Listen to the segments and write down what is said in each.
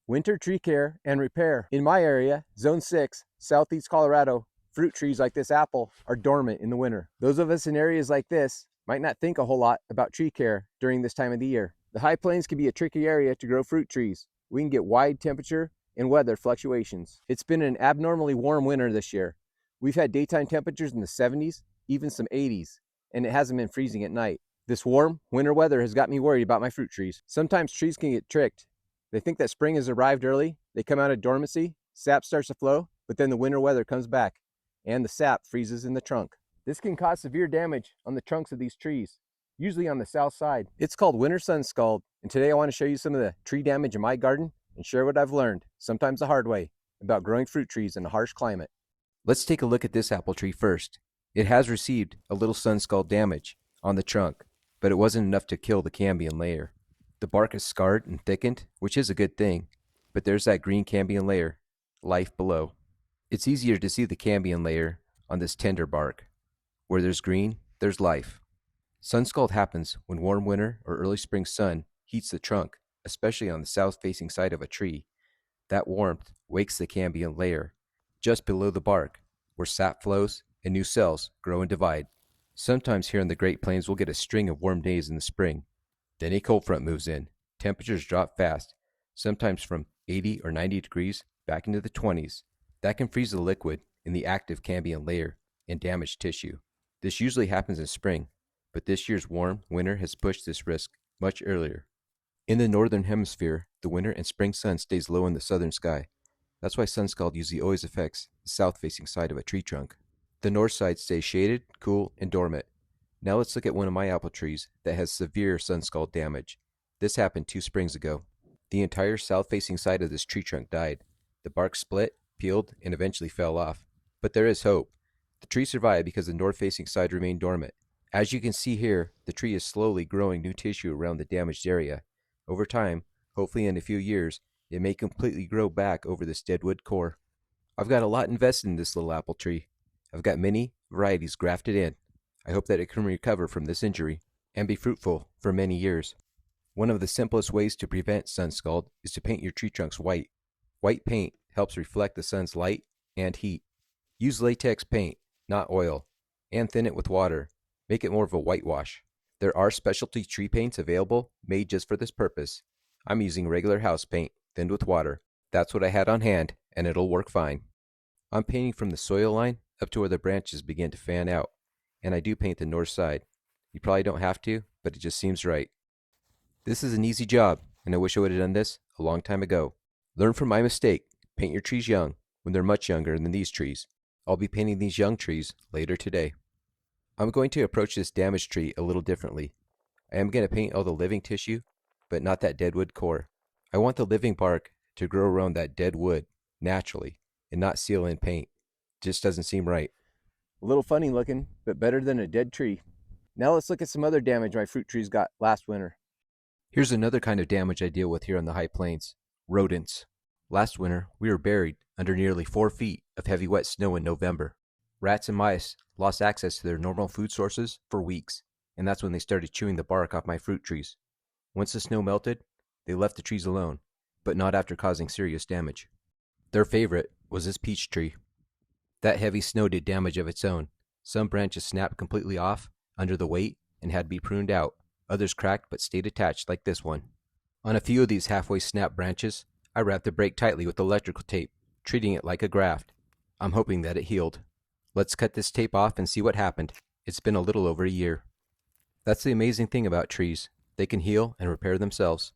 Winter tree care and repair. In my area, Zone 6, Southeast Colorado, fruit trees like this apple are dormant in the winter. Those of us in areas like this might not think a whole lot about tree care during this time of the year. The high plains can be a tricky area to grow fruit trees. We can get wide temperature and weather fluctuations. It's been an abnormally warm winter this year. We've had daytime temperatures in the 70s, even some 80s, and it hasn't been freezing at night. This warm winter weather has got me worried about my fruit trees. Sometimes trees can get tricked. They think that spring has arrived early, they come out of dormancy, sap starts to flow, but then the winter weather comes back and the sap freezes in the trunk. This can cause severe damage on the trunks of these trees, usually on the south side. It's called winter sunscald, and today I want to show you some of the tree damage in my garden and share what I've learned, sometimes the hard way, about growing fruit trees in a harsh climate. Let's take a look at this apple tree first. It has received a little sunscald damage on the trunk, but it wasn't enough to kill the cambium layer. The bark is scarred and thickened, which is a good thing, but there's that green cambium layer, life below. It's easier to see the cambium layer on this tender bark. Where there's green, there's life. Sunscald happens when warm winter or early spring sun heats the trunk, especially on the south-facing side of a tree. That warmth wakes the cambium layer just below the bark, where sap flows and new cells grow and divide. Sometimes here in the Great Plains we'll get a string of warm days in the spring. Then a cold front moves in. Temperatures drop fast, sometimes from 80 or 90 degrees back into the 20s. That can freeze the liquid in the active cambium layer and damage tissue. This usually happens in spring, but this year's warm winter has pushed this risk much earlier. In the northern hemisphere, the winter and spring sun stays low in the southern sky. That's why sunscald usually always affects the south-facing side of a tree trunk. The north side stays shaded, cool, and dormant. Now let's look at one of my apple trees that has severe sunscald damage. This happened 2 springs ago. The entire south-facing side of this tree trunk died. The bark split, peeled, and eventually fell off. But there is hope. The tree survived because the north-facing side remained dormant. As you can see here, the tree is slowly growing new tissue around the damaged area. Over time, hopefully in a few years, it may completely grow back over this dead wood core. I've got a lot invested in this little apple tree. I've got many varieties grafted in. I hope that it can recover from this injury and be fruitful for many years. One of the simplest ways to prevent sunscald is to paint your tree trunks white. White paint helps reflect the sun's light and heat. Use latex paint, not oil, and thin it with water. Make it more of a whitewash. There are specialty tree paints available made just for this purpose. I'm using regular house paint, thinned with water. That's what I had on hand, and it'll work fine. I'm painting from the soil line up to where the branches begin to fan out. And I do paint the north side. You probably don't have to, but it just seems right. This is an easy job, and I wish I would have done this a long time ago. Learn from my mistake. Paint your trees young, when they're much younger than these trees. I'll be painting these young trees later today. I'm going to approach this damaged tree a little differently. I am going to paint all the living tissue, but not that dead wood core. I want the living bark to grow around that dead wood, naturally, and not seal in paint. Just doesn't seem right. A little funny looking, but better than a dead tree. Now let's look at some other damage my fruit trees got last winter. Here's another kind of damage I deal with here on the high plains. Rodents. Last winter, we were buried under nearly 4 feet of heavy wet snow in November. Rats and mice lost access to their normal food sources for weeks, and that's when they started chewing the bark off my fruit trees. Once the snow melted, they left the trees alone, but not after causing serious damage. Their favorite was this peach tree. That heavy snow did damage of its own. Some branches snapped completely off under the weight and had to be pruned out. Others cracked but stayed attached like this one. On a few of these halfway snapped branches, I wrapped the break tightly with electrical tape, treating it like a graft. I'm hoping that it healed. Let's cut this tape off and see what happened. It's been a little over a year. That's the amazing thing about trees. They can heal and repair themselves.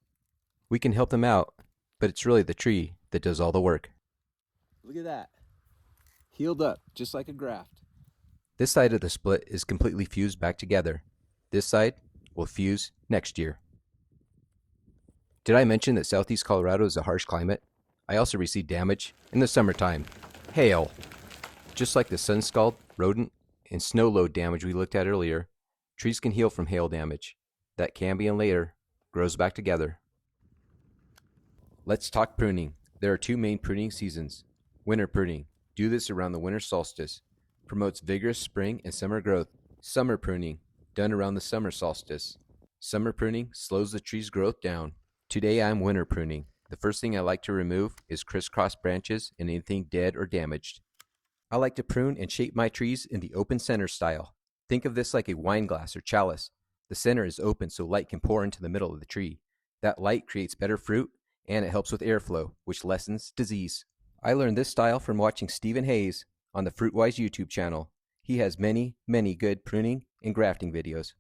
We can help them out, but it's really the tree that does all the work. Look at that. Healed up, just like a graft. This side of the split is completely fused back together. This side will fuse next year. Did I mention that southeast Colorado is a harsh climate? I also received damage in the summertime. Hail. Just like the sunscald, rodent, and snow load damage we looked at earlier, trees can heal from hail damage. That cambium layer grows back together. Let's talk pruning. There are 2 main pruning seasons. Winter pruning. Do this around the winter solstice. Promotes vigorous spring and summer growth. Summer pruning. Done around the summer solstice. Summer pruning slows the tree's growth down. Today I'm winter pruning. The first thing I like to remove is crisscross branches and anything dead or damaged. I like to prune and shape my trees in the open center style. Think of this like a wine glass or chalice. The center is open so light can pour into the middle of the tree. That light creates better fruit and it helps with airflow, which lessens disease. I learned this style from watching Stephen Hayes on the FruitWise YouTube channel. He has many good pruning and grafting videos.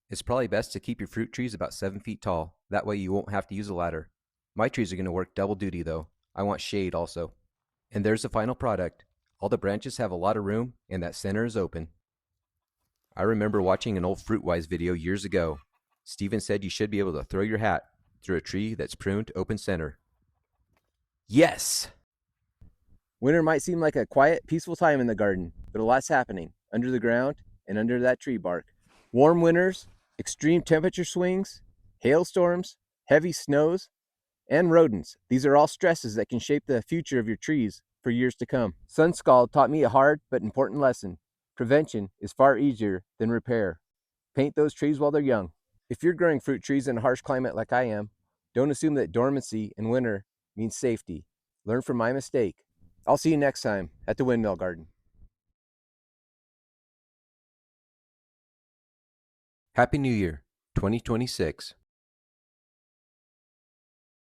It's probably best to keep your fruit trees about 7 feet tall. That way you won't have to use a ladder. My trees are going to work double duty though. I want shade also. And there's the final product. All the branches have a lot of room and that center is open. I remember watching an old FruitWise video years ago. Stephen said you should be able to throw your hat through a tree that's pruned to open center. Yes! Winter might seem like a quiet, peaceful time in the garden, but a lot's happening under the ground and under that tree bark. Warm winters, extreme temperature swings, hailstorms, heavy snows, and rodents. These are all stresses that can shape the future of your trees for years to come. Sunscald taught me a hard but important lesson. Prevention is far easier than repair. Paint those trees while they're young. If you're growing fruit trees in a harsh climate like I am, don't assume that dormancy in winter means safety. Learn from my mistake. I'll see you next time at the Windmill Garden. Happy New Year, 2026.